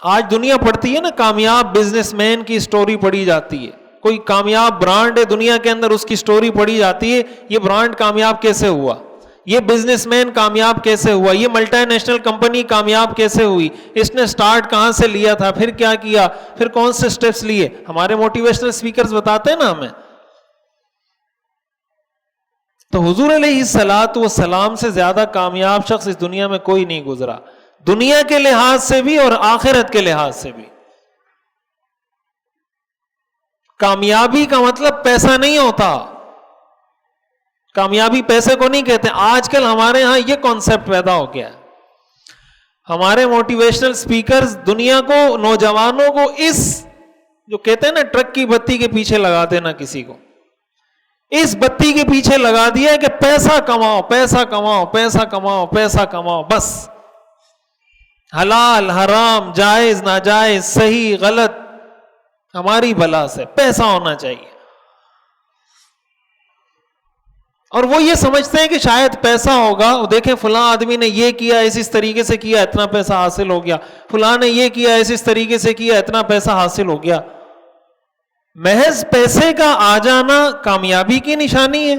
آج دنیا پڑھتی ہے نا، کامیاب بزنس مین کی سٹوری پڑھی جاتی ہے، کوئی کامیاب برانڈ ہے دنیا کے اندر، اس کی سٹوری پڑھی جاتی ہے، یہ برانڈ کامیاب کیسے ہوا، یہ بزنس مین کامیاب کیسے ہوا، یہ ملٹی نیشنل کمپنی کامیاب کیسے ہوئی، اس نے سٹارٹ کہاں سے لیا تھا، پھر کیا کیا، پھر کون سے سٹیپس لیے. ہمارے موٹیویشنل سپیکرز بتاتے ہیں نا ہمیں. تو حضور علیہ الصلوۃ والسلام سے زیادہ کامیاب شخص اس دنیا میں کوئی نہیں گزرا، دنیا کے لحاظ سے بھی اور آخرت کے لحاظ سے بھی. کامیابی کا مطلب پیسہ نہیں ہوتا، کامیابی پیسے کو نہیں کہتے. آج کل ہمارے ہاں یہ کانسیپٹ پیدا ہو گیا ہے. ہمارے موٹیویشنل سپیکرز دنیا کو، نوجوانوں کو اس جو کہتے ہیں نا ٹرک کی بتی کے پیچھے لگا دینا، کسی کو اس بتی کے پیچھے لگا دیا ہے کہ پیسہ کماؤ، پیسہ کماؤ، پیسہ کماؤ، پیسہ کماؤ، بس حلال حرام، جائز ناجائز، صحیح غلط، ہماری بلا سے پیسہ ہونا چاہیے. اور وہ یہ سمجھتے ہیں کہ شاید پیسہ ہوگا، وہ دیکھیں فلاں آدمی نے یہ کیا، اس طریقے سے کیا، اتنا پیسہ حاصل ہو گیا، فلاں نے یہ کیا، اس طریقے سے کیا، اتنا پیسہ حاصل ہو گیا. محض پیسے کا آ جانا کامیابی کی نشانی ہے؟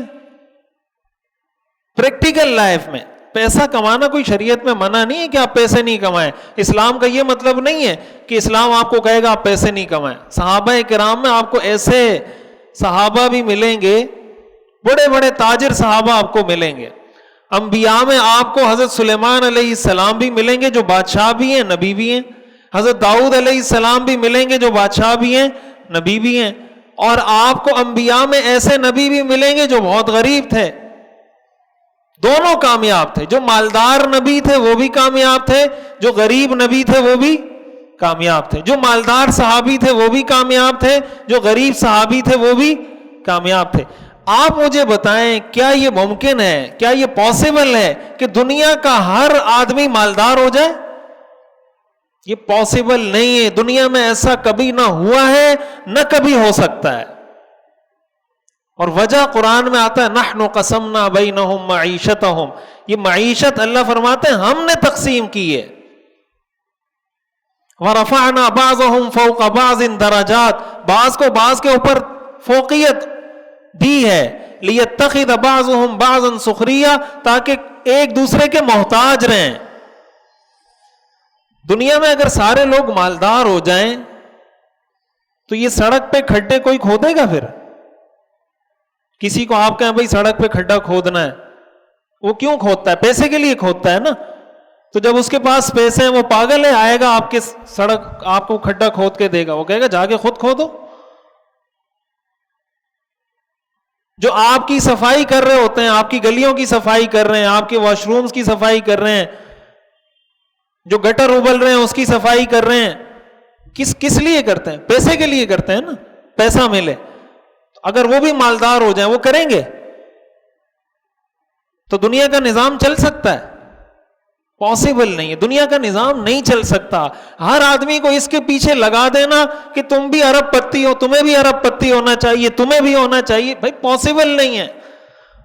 پریکٹیکل لائف میں پیسہ کمانا کوئی شریعت میں منع نہیں ہے کہ آپ پیسے نہیں کمائیں. اسلام کا یہ مطلب نہیں ہے کہ اسلام آپ کو کہے گا آپ پیسے نہیں کمائیں. صحابہ کرام میں آپ کو ایسے صحابہ بھی ملیں گے، بڑے بڑے تاجر صحابہ آپ کو ملیں گے. انبیاء میں آپ کو حضرت سلیمان علیہ السلام بھی ملیں گے جو بادشاہ بھی ہیں، نبی بھی ہیں. حضرت داؤد علیہ السلام بھی ملیں گے جو بادشاہ بھی ہیں، نبی بھی ہیں. اور آپ کو انبیاء میں ایسے نبی بھی ملیں گے جو بہت غریب تھے، دونوں کامیاب تھے. جو مالدار نبی تھے وہ بھی کامیاب تھے، جو غریب نبی تھے وہ بھی کامیاب تھے. جو مالدار صحابی تھے وہ بھی کامیاب تھے، جو غریب صحابی تھے وہ بھی کامیاب تھے. آپ مجھے بتائیں کیا یہ ممکن ہے، کیا یہ پاسبل ہے کہ دنیا کا ہر آدمی مالدار ہو جائے؟ یہ پاسبل نہیں ہے. دنیا میں ایسا کبھی نہ ہوا ہے، نہ کبھی ہو سکتا ہے. اور وجہ قرآن میں آتا ہے نحن قسمنا بینہم معیشتہم. یہ معیشت اللہ فرماتے ہیں ہم نے تقسیم کی ہے. ورفعنا بعضهم فوق بعض درجات، بعض کو بعض کے اوپر فوقیت دی ہے. لیتخذ بعضهم بعضا سخریا، تاکہ ایک دوسرے کے محتاج رہیں. دنیا میں اگر سارے لوگ مالدار ہو جائیں تو یہ سڑک پہ کھڈے کوئی کھودے گا؟ پھر کسی کو آپ کہیں بھائی سڑک پہ کھڈا کھودنا ہے، وہ کیوں کھودتا ہے؟ پیسے کے لیے کھودتا ہے نا. تو جب اس کے پاس پیسے ہیں، وہ پاگل ہے، آئے گا آپ کے سڑک، آپ کو کھڈا کھود کے دے گا؟ وہ کہے گا جا کے خود کھودو. جو آپ کی صفائی کر رہے ہوتے ہیں، آپ کی گلیوں کی صفائی کر رہے ہیں، آپ کے واش رومز کی صفائی کر رہے ہیں، جو گٹر ابل رہے ہیں اس کی صفائی کر رہے ہیں، کس لیے کرتے ہیں؟ پیسے کے لیے کرتے ہیں نا، پیسہ ملے. اگر وہ بھی مالدار ہو جائیں، وہ کریں گے تو دنیا کا نظام چل سکتا ہے؟ پاسبل نہیں ہے. دنیا کا نظام نہیں چل سکتا. ہر آدمی کو اس کے پیچھے لگا دینا کہ تم بھی ارب پتی ہو، تمہیں بھی ارب پتی ہونا چاہیے، تمہیں بھی ہونا چاہیے، بھائی پاسبل نہیں ہے.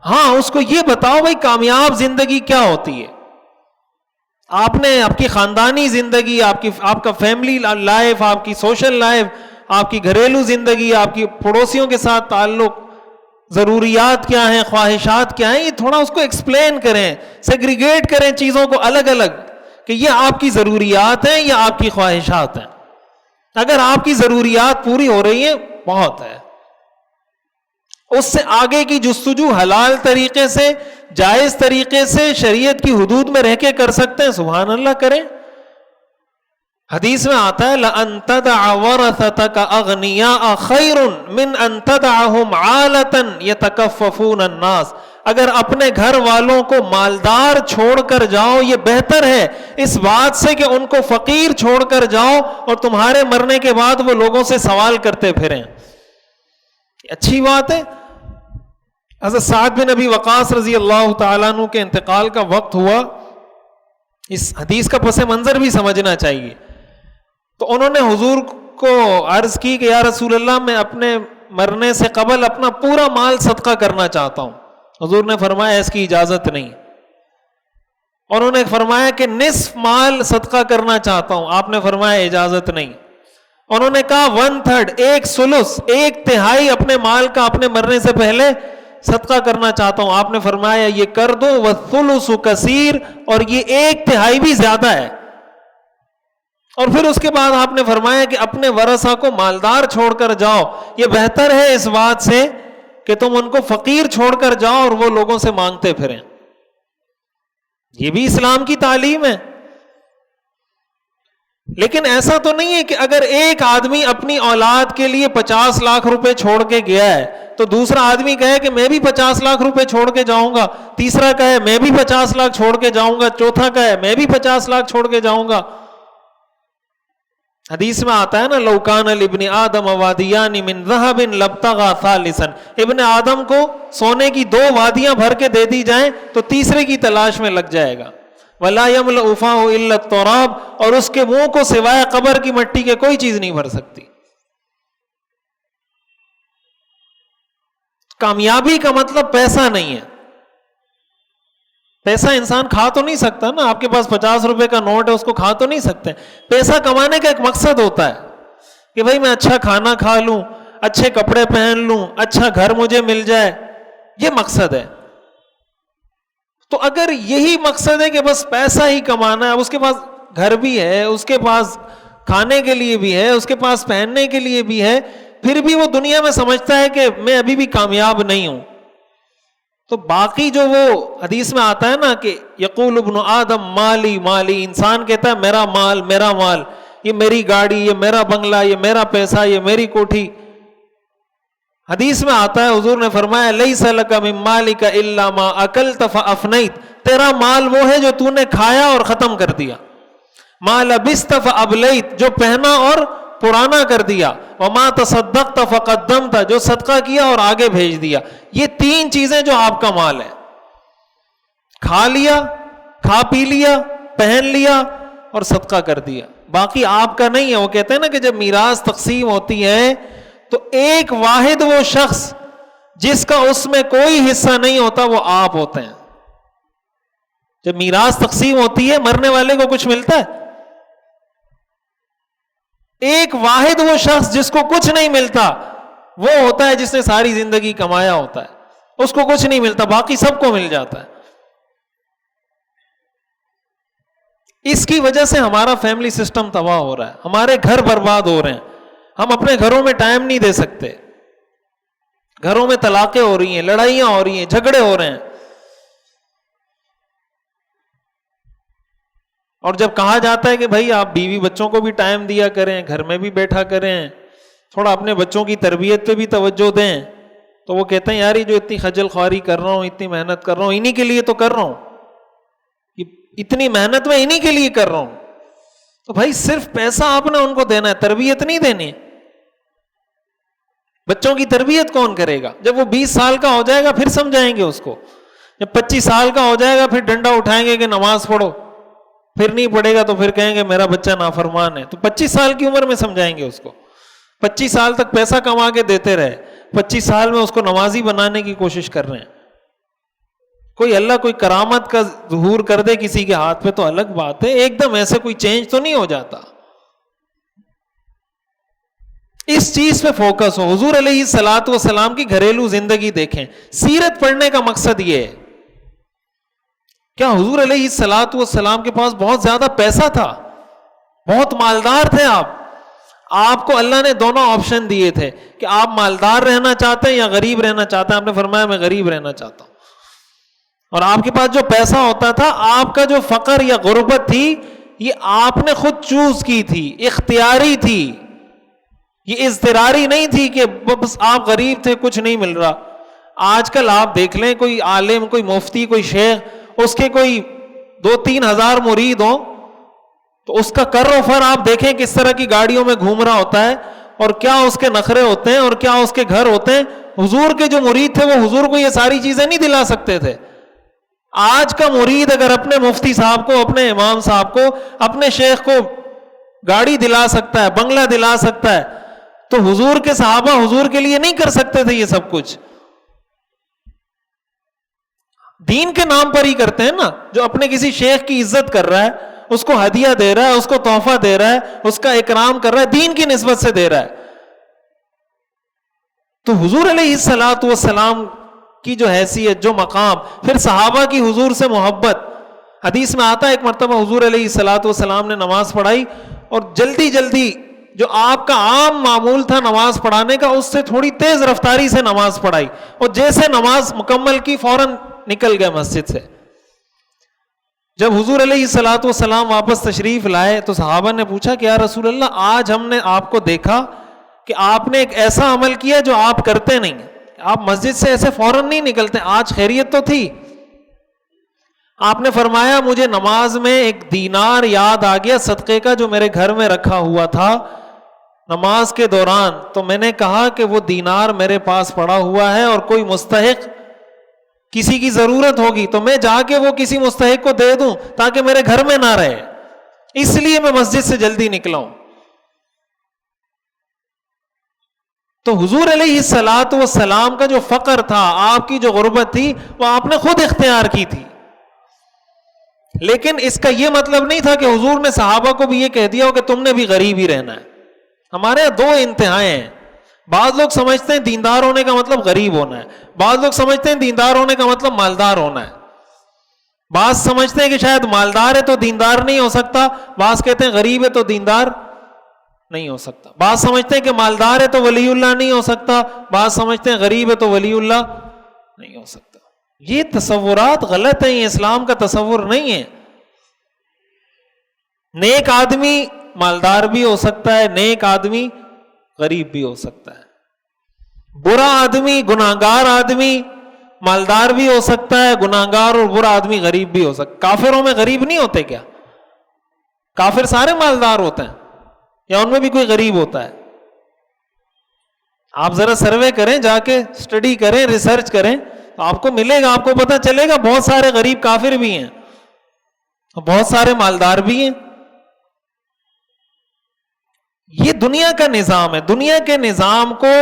ہاں اس کو یہ بتاؤ بھائی کامیاب زندگی کیا ہوتی ہے. آپ نے آپ کی خاندانی زندگی، آپ کا فیملی لائف، آپ کی سوشل لائف، آپ کی گھریلو زندگی، آپ کی پڑوسیوں کے ساتھ تعلق، ضروریات کیا ہیں، خواہشات کیا ہیں، یہ تھوڑا اس کو ایکسپلین کریں، سیگریگیٹ کریں چیزوں کو الگ الگ، کہ یہ آپ کی ضروریات ہیں یا آپ کی خواہشات ہیں. اگر آپ کی ضروریات پوری ہو رہی ہیں بہت ہے. اس سے آگے کی جستجو حلال طریقے سے، جائز طریقے سے، شریعت کی حدود میں رہ کے کر سکتے ہیں، سبحان اللہ کریں. حدیث میں آتا ہے لَأَن تَدَعَ وَرَثَتَكَ أَغْنِيَاءَ خَيْرٌ مِّنْ أَن تَدَعَهُمْ عَالَةً يَتَكَفَّفُونَ النَّاسَ. اگر اپنے گھر والوں کو مالدار چھوڑ کر جاؤ یہ بہتر ہے اس بات سے کہ ان کو فقیر چھوڑ کر جاؤ اور تمہارے مرنے کے بعد وہ لوگوں سے سوال کرتے پھریں. اچھی بات ہے. حضرت سعد بن ابی وقاص رضی اللہ تعالیٰ عنہ کے انتقال کا وقت ہوا. اس حدیث کا پس منظر بھی سمجھنا چاہیے. تو انہوں نے حضور کو عرض کی کہ یا رسول اللہ میں اپنے مرنے سے قبل اپنا پورا مال صدقہ کرنا چاہتا ہوں. حضور نے فرمایا اس کی اجازت نہیں. اور انہوں نے فرمایا کہ نصف مال صدقہ کرنا چاہتا ہوں. آپ نے فرمایا اجازت نہیں. انہوں نے کہا 1/3, 1/3, 1/3 اپنے مال کا اپنے مرنے سے پہلے صدقہ کرنا چاہتا ہوں. آپ نے فرمایا یہ کر دو. وَالثُّلُثُ کثیر, اور یہ 1/3 بھی زیادہ ہے. اور پھر اس کے بعد آپ نے فرمایا کہ اپنے ورثہ کو مالدار چھوڑ کر جاؤ, یہ بہتر ہے اس بات سے کہ تم ان کو فقیر چھوڑ کر جاؤ اور وہ لوگوں سے مانگتے پھریں. یہ بھی اسلام کی تعلیم ہے. لیکن ایسا تو نہیں ہے کہ اگر ایک آدمی اپنی اولاد کے لیے 50 لاکھ روپے چھوڑ کے گیا ہے تو دوسرا آدمی کہے کہ میں بھی 50 لاکھ روپے چھوڑ کے جاؤں گا, تیسرا کہے میں بھی 50 لاکھ چھوڑ کے جاؤں گا, چوتھا کہے میں بھی 50 لاکھ چھوڑ کے جاؤں گا. حدیث میں آتا ہے نا, لو کان لابن آدم وادیان من ذهب لابتغى ثالثا, ابن آدم کو سونے کی 2 وادیاں بھر کے دے دی جائیں تو تیسرے کی تلاش میں لگ جائے گا. ولا يملأ فاه الا التراب, اور اس کے منہ کو سوائے قبر کی مٹی کے کوئی چیز نہیں بھر سکتی. کامیابی کا مطلب پیسہ نہیں ہے. پیسہ انسان کھا تو نہیں سکتا نا, آپ کے پاس 50 روپے کا نوٹ ہے اس کو کھا تو نہیں سکتے. پیسہ کمانے کا ایک مقصد ہوتا ہے کہ بھائی میں اچھا کھانا کھا لوں, اچھے کپڑے پہن لوں, اچھا گھر مجھے مل جائے, یہ مقصد ہے. تو اگر یہی مقصد ہے کہ بس پیسہ ہی کمانا ہے, اس کے پاس گھر بھی ہے, اس کے پاس کھانے کے لیے بھی ہے, اس کے پاس پہننے کے لیے بھی ہے, پھر بھی وہ دنیا میں سمجھتا ہے کہ میں ابھی بھی کامیاب نہیں ہوں, تو باقی جو وہ حدیث میں آتا ہے نا کہ یقول ابن آدم مالی مالی, انسان کہتا ہے میرا مال میرا مال, یہ میری گاڑی, یہ میرا بنگلہ, یہ میرا پیسہ, یہ میری کوٹھی. حدیث میں آتا ہے حضور نے فرمایا لیس لک من مالک الا ما اکلت فافنیت, تیرا مال وہ ہے جو تو نے کھایا اور ختم کر دیا. ما لبست فابلیت, جو پہنا اور پرانا کر دیا. وما تصدقت فقدمت, جو صدقہ کیا اور آگے بھیج دیا. یہ 3 چیزیں جو آپ کا مال ہے, کھا لیا, کھا پی لیا, پہن لیا اور صدقہ کر دیا, باقی آپ کا نہیں ہے. وہ کہتے ہیں نا کہ جب میراث تقسیم ہوتی ہے تو ایک واحد وہ شخص جس کا اس میں کوئی حصہ نہیں ہوتا وہ آپ ہوتے ہیں. جب میراث تقسیم ہوتی ہے مرنے والے کو کچھ ملتا ہے؟ ایک واحد وہ شخص جس کو کچھ نہیں ملتا وہ ہوتا ہے جس نے ساری زندگی کمایا ہوتا ہے, اس کو کچھ نہیں ملتا, باقی سب کو مل جاتا ہے. اس کی وجہ سے ہمارا فیملی سسٹم تباہ ہو رہا ہے, ہمارے گھر برباد ہو رہے ہیں, ہم اپنے گھروں میں ٹائم نہیں دے سکتے, گھروں میں طلاقیں ہو رہی ہیں, لڑائیاں ہو رہی ہیں, جھگڑے ہو رہے ہیں. اور جب کہا جاتا ہے کہ بھائی آپ بیوی بچوں کو بھی ٹائم دیا کریں, گھر میں بھی بیٹھا کریں, تھوڑا اپنے بچوں کی تربیت پہ بھی توجہ دیں, تو وہ کہتے ہیں یار یہ جو اتنی خجل خواری کر رہا ہوں, اتنی محنت کر رہا ہوں, انہی کے لیے تو کر رہا ہوں, اتنی محنت میں انہی کے لیے کر رہا ہوں. تو بھائی صرف پیسہ آپ نے ان کو دینا ہے, تربیت نہیں دینی. بچوں کی تربیت کون کرے گا؟ جب وہ 20 سال کا ہو جائے گا پھر سمجھائیں گے اس کو, جب 25 سال کا ہو جائے گا پھر ڈنڈا اٹھائیں گے کہ نماز پڑھو, پھر نہیں پڑھے گا تو پھر کہیں گے میرا بچہ نافرمان ہے. تو 25 سال کی عمر میں سمجھائیں گے اس کو, 25 سال تک پیسہ کما کے دیتے رہے, 25 سال میں اس کو نمازی بنانے کی کوشش کر رہے ہیں. کوئی اللہ کوئی کرامت کا ظہور کر دے کسی کے ہاتھ پہ تو الگ بات ہے, ایک دم ایسے کوئی چینج تو نہیں ہو جاتا. اس چیز پہ فوکس ہو. حضور علیہ الصلوۃ والسلام کی گھریلو زندگی دیکھیں, سیرت پڑھنے کا مقصد یہ ہے. کیا حضور علیہ الصلوۃ والسلام کے پاس بہت زیادہ پیسہ تھا؟ بہت مالدار تھے آپ کو اللہ نے دونوں آپشن دیے تھے کہ آپ مالدار رہنا چاہتے ہیں یا غریب رہنا چاہتے ہیں. آپ نے فرمایا میں غریب رہنا چاہتا ہوں. اور آپ کے پاس جو پیسہ ہوتا تھا, آپ کا جو فقر یا غربت تھی یہ آپ نے خود چوز کی تھی, اختیاری تھی, یہ اضطراری نہیں تھی کہ بس آپ غریب تھے کچھ نہیں مل رہا. آج کل آپ دیکھ لیں کوئی عالم, کوئی مفتی, کوئی شیخ, اس کے کوئی 2-3 ہزار مرید ہوں تو اس کا کر و فر آپ دیکھیں کس طرح کی گاڑیوں میں گھوم رہا ہوتا ہے اور کیا اس کے نخرے ہوتے ہیں اور کیا اس کے گھر ہوتے ہیں. حضور کے جو مرید تھے وہ حضور کو یہ ساری چیزیں نہیں دلا سکتے تھے. آج کا مرید اگر اپنے مفتی صاحب کو, اپنے امام صاحب کو, اپنے شیخ کو گاڑی دلا سکتا ہے, بنگلہ دلا سکتا ہے, تو حضور کے صحابہ حضور کے لیے نہیں کر سکتے تھے یہ سب کچھ. دین کے نام پر ہی کرتے ہیں نا. جو اپنے کسی شیخ کی عزت کر رہا ہے, اس کو ہدیہ دے رہا ہے, اس کو تحفہ دے رہا ہے, اس کا اکرام کر رہا ہے, دین کی نسبت سے دے رہا ہے. تو حضور علیہ الصلوۃ والسلام کی جو حیثیت, جو مقام, پھر صحابہ کی حضور سے محبت. حدیث میں آتا ہے ایک مرتبہ حضور علیہ الصلوۃ والسلام نے نماز پڑھائی اور جلدی جلدی, جو آپ کا عام معمول تھا نماز پڑھانے کا, اس سے تھوڑی تیز رفتاری سے نماز پڑھائی, اور جیسے نماز مکمل کی فوراً نکل گئے مسجد سے. جب حضور علیہ الصلوۃ والسلام واپس تشریف لائے تو صحابہ نے پوچھا کہ یا رسول اللہ, آج ہم نے آپ کو دیکھا کہ آپ نے ایک ایسا عمل کیا جو آپ کرتے نہیں, آپ مسجد سے ایسے فوراً نہیں نکلتے, آج خیریت تو تھی؟ آپ نے فرمایا مجھے نماز میں ایک دینار یاد آ گیا صدقے کا جو میرے گھر میں رکھا ہوا تھا نماز کے دوران, تو میں نے کہا کہ وہ دینار میرے پاس پڑا ہوا ہے اور کوئی مستحق کسی کی ضرورت ہوگی تو میں جا کے وہ کسی مستحق کو دے دوں تاکہ میرے گھر میں نہ رہے, اس لیے میں مسجد سے جلدی نکلا ہوں. تو حضور علیہ الصلوۃ والسلام کا جو فقر تھا, آپ کی جو غربت تھی, وہ آپ نے خود اختیار کی تھی. لیکن اس کا یہ مطلب نہیں تھا کہ حضور نے صحابہ کو بھی یہ کہہ دیا ہو کہ تم نے بھی غریب ہی رہنا ہے. ہمارے یہاں دو انتہائیں ہیں. بعض لوگ سمجھتے ہیں دیندار ہونے کا مطلب غریب ہونا ہے, بعض لوگ سمجھتے ہیں دیندار ہونے کا مطلب مالدار ہونا ہے. بعض سمجھتے ہیں کہ شاید مالدار ہے تو دیندار نہیں ہو سکتا, بعض کہتے ہیں غریب ہے تو دیندار نہیں ہو سکتا. بعض سمجھتے ہیں کہ مالدار ہے تو ولی اللہ نہیں ہو سکتا, بعض سمجھتے ہیں غریب ہے تو ولی اللہ نہیں ہو سکتا. یہ تصورات غلط ہیں, یہ اسلام کا تصور نہیں ہے. نیک آدمی مالدار بھی ہو سکتا ہے, نیک آدمی غریب بھی ہو سکتا ہے. برا آدمی, گناہگار آدمی مالدار بھی ہو سکتا ہے, گناہگار اور برا آدمی غریب بھی ہو سکتا ہے. کافروں میں غریب نہیں ہوتے کیا؟ کافر سارے مالدار ہوتے ہیں یا ان میں بھی کوئی غریب ہوتا ہے؟ آپ ذرا سروے کریں, جا کے اسٹڈی کریں, ریسرچ کریں, تو آپ کو ملے گا, آپ کو پتہ چلے گا بہت سارے غریب کافر بھی ہیں, بہت سارے مالدار بھی ہیں. یہ دنیا کا نظام ہے. دنیا کے نظام کو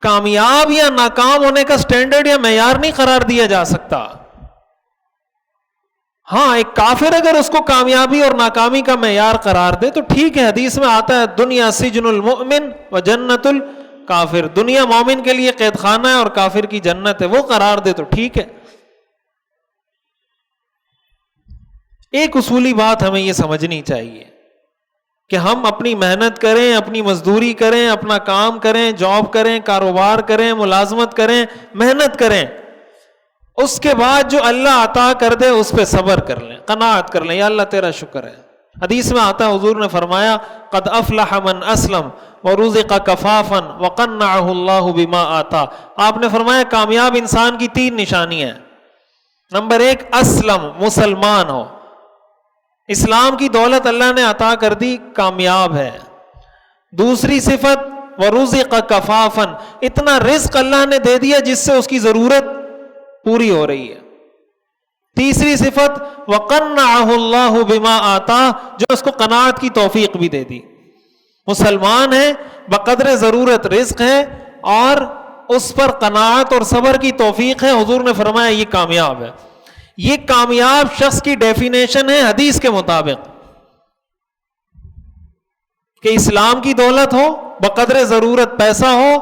کامیاب یا ناکام ہونے کا سٹینڈرڈ یا معیار نہیں قرار دیا جا سکتا. ہاں, ایک کافر اگر اس کو کامیابی اور ناکامی کا معیار قرار دے تو ٹھیک ہے. حدیث میں آتا ہے دنیا سجن المؤمن و جنت الکافر, دنیا مومن کے لیے قید خانہ ہے اور کافر کی جنت ہے, وہ قرار دے تو ٹھیک ہے. ایک اصولی بات ہمیں یہ سمجھنی چاہیے کہ ہم اپنی محنت کریں, اپنی مزدوری کریں, اپنا کام کریں, جاب کریں, کاروبار کریں, ملازمت کریں, محنت کریں, اس کے بعد جو اللہ عطا کر دے اس پہ صبر کر لیں, قناعت کر لیں, یا اللہ تیرا شکر ہے. حدیث میں آتا ہے حضور نے فرمایا قد افلح من اسلم ورزق کفافا وقنعه اللہ بما آتا. آپ نے فرمایا کامیاب انسان کی 3 نشانی ہیں. نمبر 1, اسلم, مسلمان ہو, اسلام کی دولت اللہ نے عطا کر دی, کامیاب ہے. دوسری صفت ورزق کفافا, اتنا رزق اللہ نے دے دیا جس سے اس کی ضرورت پوری ہو رہی ہے. تیسری صفت وقنعه اللہ بما آتا, جو اس کو قناعت کی توفیق بھی دے دی. مسلمان ہے, بقدر ضرورت رزق ہے اور اس پر قناعت اور صبر کی توفیق ہے. حضور نے فرمایا یہ کامیاب ہے. یہ کامیاب شخص کی ڈیفینیشن ہے حدیث کے مطابق کہ اسلام کی دولت ہو, بقدر ضرورت پیسہ ہو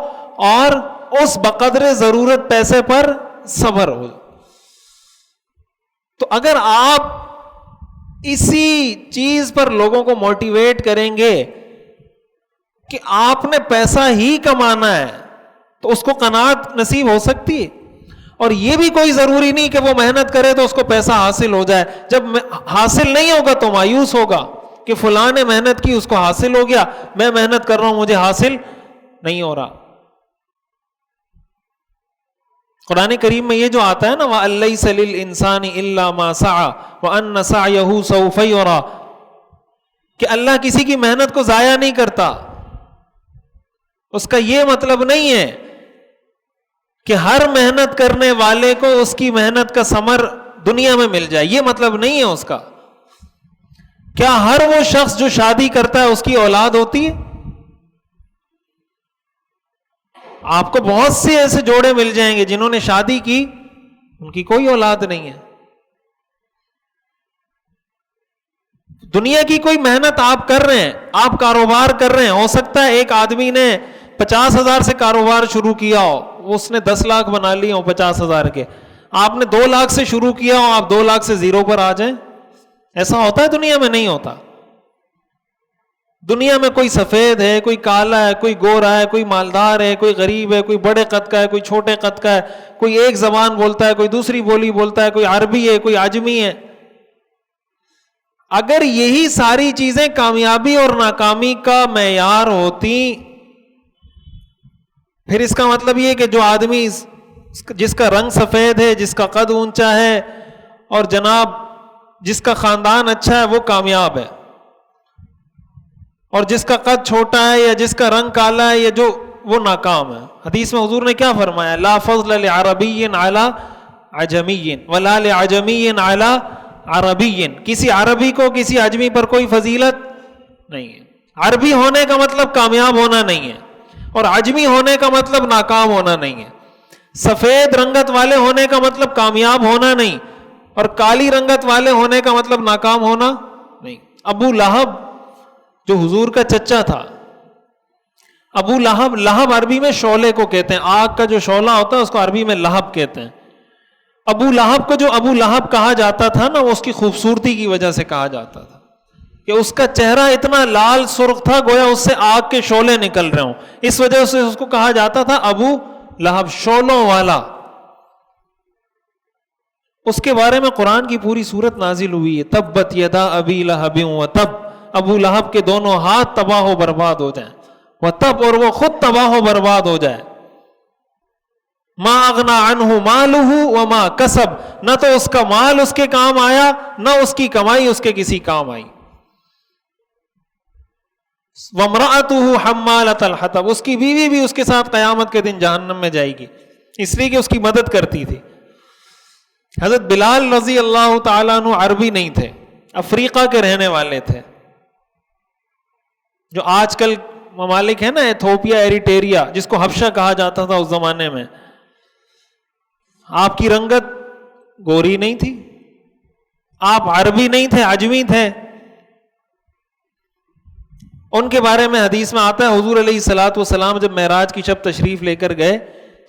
اور اس بقدر ضرورت پیسے پر صبر ہو. تو اگر آپ اسی چیز پر لوگوں کو موٹیویٹ کریں گے کہ آپ نے پیسہ ہی کمانا ہے تو اس کو قناعت نصیب ہو سکتی ہے. اور یہ بھی کوئی ضروری نہیں کہ وہ محنت کرے تو اس کو پیسہ حاصل ہو جائے. جب حاصل نہیں ہوگا تو مایوس ہوگا کہ فلاں نے محنت کی اس کو حاصل ہو گیا, میں محنت کر رہا ہوں مجھے حاصل نہیں ہو رہا. قرآن کریم میں یہ جو آتا ہے نا وَأَن لَّيْسَ لِلْإِنسَانِ إِلَّا مَا سَعَىٰ وَأَنَّ سَعْيَهُ سَوْفَ يُرَىٰ, کہ اللہ کسی کی محنت کو ضائع نہیں کرتا. اس کا یہ مطلب نہیں ہے کہ ہر محنت کرنے والے کو اس کی محنت کا ثمر دنیا میں مل جائے, یہ مطلب نہیں ہے اس کا. کیا ہر وہ شخص جو شادی کرتا ہے اس کی اولاد ہوتی ہے؟ آپ کو بہت سے ایسے جوڑے مل جائیں گے جنہوں نے شادی کی, ان کی کوئی اولاد نہیں ہے. دنیا کی کوئی محنت آپ کر رہے ہیں, آپ کاروبار کر رہے ہیں, ہو سکتا ہے ایک آدمی نے 50,000 سے کاروبار شروع کیا ہو, اس نے 10 لاکھ بنا لیے ہوں 50,000 کے, آپ نے 2 لاکھ سے شروع کیا ہو, آپ 2 لاکھ سے زیرو پر آ جائیں. ایسا ہوتا ہے دنیا میں؟ نہیں ہوتا. دنیا میں کوئی سفید ہے, کوئی کالا ہے, کوئی گورا ہے, کوئی مالدار ہے, کوئی غریب ہے, کوئی بڑے قد کا ہے, کوئی چھوٹے قد کا ہے, کوئی ایک زبان بولتا ہے, کوئی دوسری بولی بولتا ہے, کوئی عربی ہے, کوئی عجمی ہے. اگر یہی ساری چیزیں کامیابی اور ناکامی کا معیار ہوتی, پھر اس کا مطلب یہ کہ جو آدمی جس کا رنگ سفید ہے, جس کا قد اونچا ہے, اور جناب جس کا خاندان اچھا ہے, وہ کامیاب ہے, اور جس کا قد چھوٹا ہے یا جس کا رنگ کالا ہے, یا وہ ناکام ہے. حدیث میں حضور نے کیا فرمایا؟ لا فضل لعربی علی عجمی ولا لعجمی علی عربی. کسی عربی کو کسی عجمی پر کوئی فضیلت نہیں ہے. عربی ہونے کا مطلب کامیاب ہونا نہیں ہے, اور عجمی ہونے کا مطلب ناکام ہونا نہیں ہے. سفید رنگت والے ہونے کا مطلب کامیاب ہونا نہیں, اور کالی رنگت والے ہونے کا مطلب ناکام ہونا نہیں. ابو لہب جو حضور کا چچا تھا, ابو لہب, لہب عربی میں شعلے کو کہتے ہیں, آگ کا جو شعلہ ہوتا ہے اس کو عربی میں لہب کہتے ہیں. ابو لہب کو جو ابو لہب کہا جاتا تھا نا, وہ اس کی خوبصورتی کی وجہ سے کہا جاتا تھا کہ اس کا چہرہ اتنا لال سرخ تھا گویا اس سے آگ کے شعلے نکل رہے ہوں, اس وجہ سے اس کو کہا جاتا تھا ابو لہب, شعلوں والا. اس کے بارے میں قرآن کی پوری سورت نازل ہوئی ہے, تبت یدا ابی لہب وتب, ابو لہب کے دونوں ہاتھ تباہ و برباد ہو جائیں, وتب, اور وہ خود تباہ و برباد ہو جائے. ما اغنا عنہ مالہ وما کسب, نہ تو اس کا مال اس کے کام آیا, نہ اس کی کمائی اس کے کسی کام آئی. وامرأتہ حمالۃ الحطب, اس کی بیوی بھی اس کے ساتھ قیامت کے دن جہنم میں جائے گی, اس لیے کہ اس کی مدد کرتی تھی. حضرت بلال رضی اللہ تعالیٰ عنہ عربی نہیں تھے, افریقہ کے رہنے والے تھے. جو آج کل ممالک ہیں نا, ایتھوپیا, ایریٹیریا, جس کو حبشہ کہا جاتا تھا اس زمانے میں, آپ کی رنگت گوری نہیں تھی, آپ عربی نہیں تھے, عجمی تھے. ان کے بارے میں حدیث میں آتا ہے, حضور علیہ الصلوۃ والسلام جب معراج کی شب تشریف لے کر گئے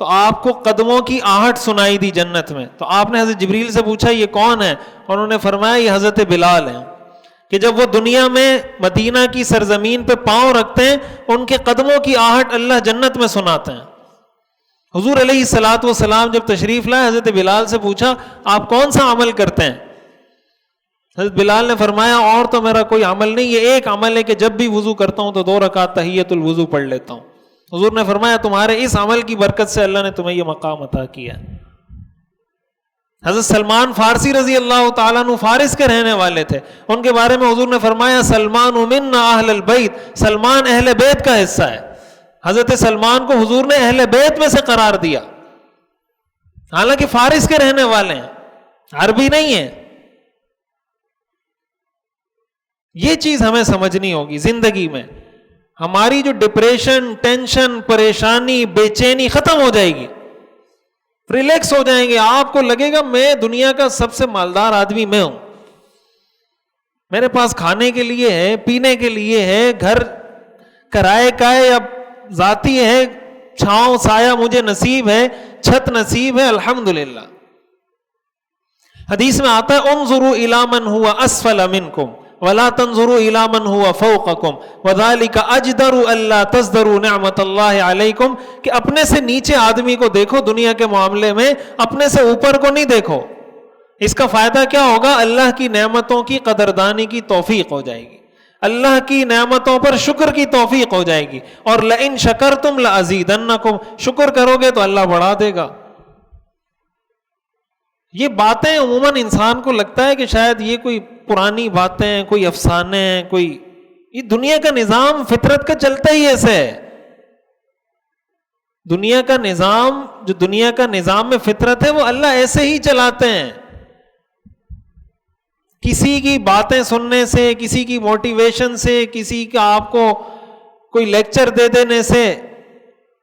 تو آپ کو قدموں کی آہٹ سنائی دی جنت میں. تو آپ نے حضرت جبریل سے پوچھا یہ کون ہے, اور انہوں نے فرمایا یہ حضرت بلال ہیں, کہ جب وہ دنیا میں مدینہ کی سرزمین پہ پاؤں رکھتے ہیں ان کے قدموں کی آہٹ اللہ جنت میں سناتے ہیں. حضور علیہ الصلوۃ والسلام جب تشریف لائے, حضرت بلال سے پوچھا آپ کون سا عمل کرتے ہیں؟ حضرت بلال نے فرمایا اور تو میرا کوئی عمل نہیں, یہ ایک عمل ہے کہ جب بھی وضو کرتا ہوں تو 2 رکعت تحیۃ الوضو پڑھ لیتا ہوں. حضور نے فرمایا تمہارے اس عمل کی برکت سے اللہ نے تمہیں یہ مقام عطا کیا. حضرت سلمان فارسی رضی اللہ تعالیٰ عنہ فارس کے رہنے والے تھے, ان کے بارے میں حضور نے فرمایا سلمان منا اہل البیت, سلمان اہل بیت کا حصہ ہے. حضرت سلمان کو حضور نے اہل بیت میں سے قرار دیا, حالانکہ فارس کے رہنے والے ہیں, عربی نہیں ہیں. یہ چیز ہمیں سمجھنی ہوگی زندگی میں. ہماری جو ڈپریشن, ٹینشن, پریشانی, بے چینی ختم ہو جائے گی, ریلیکس ہو جائیں گے. آپ کو لگے گا میں دنیا کا سب سے مالدار آدمی میں ہوں, میرے پاس کھانے کے لیے ہے, پینے کے لیے ہے, گھر کرائے کا ہے یا ذاتی ہے, چھاؤں سایہ مجھے نصیب ہے, چھت نصیب ہے, الحمدللہ. حدیث میں آتا ہے انظروا الی من هو اسفل منکم ولا تنظروا الی من هو فوقکم وذلک اجدر الا تزدروا نعمت اللہ علیکم, کہ اپنے سے نیچے آدمی کو دیکھو دنیا کے معاملے میں, اپنے سے اوپر کو نہیں دیکھو. اس کا فائدہ کیا ہوگا؟ اللہ کی نعمتوں کی قدردانی کی توفیق ہو جائے گی, اللہ کی نعمتوں پر شکر کی توفیق ہو جائے گی. اور لئن شکرتم لازیدنکم, شکر کرو گے تو اللہ بڑھا دے گا. یہ باتیں عموماً انسان کو لگتا ہے کہ شاید یہ کوئی پرانی باتیں, کوئی افسانے ہیں, کوئی, یہ دنیا کا نظام فطرت کا چلتا ہی ایسے ہے. دنیا کا نظام, جو دنیا کا نظام میں فطرت ہے وہ اللہ ایسے ہی چلاتے ہیں. کسی کی باتیں سننے سے, کسی کی موٹیویشن سے, کسی کا آپ کو کوئی لیکچر دے دینے سے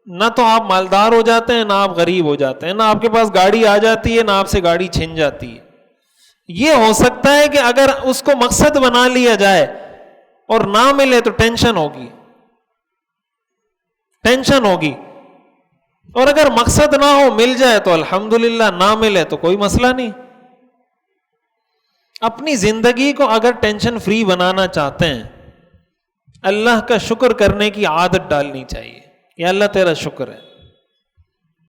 نہ تو آپ مالدار ہو جاتے ہیں، نہ آپ غریب ہو جاتے ہیں، نہ آپ کے پاس گاڑی آ جاتی ہے، نہ آپ سے گاڑی چھن جاتی ہے۔ یہ ہو سکتا ہے کہ اگر اس کو مقصد بنا لیا جائے اور نہ ملے تو ٹینشن ہوگی، ٹینشن ہوگی، اور اگر مقصد نہ ہو مل جائے تو الحمدللہ، نہ ملے تو کوئی مسئلہ نہیں۔ اپنی زندگی کو اگر ٹینشن فری بنانا چاہتے ہیں، اللہ کا شکر کرنے کی عادت ڈالنی چاہیے، یا اللہ تیرا شکر ہے،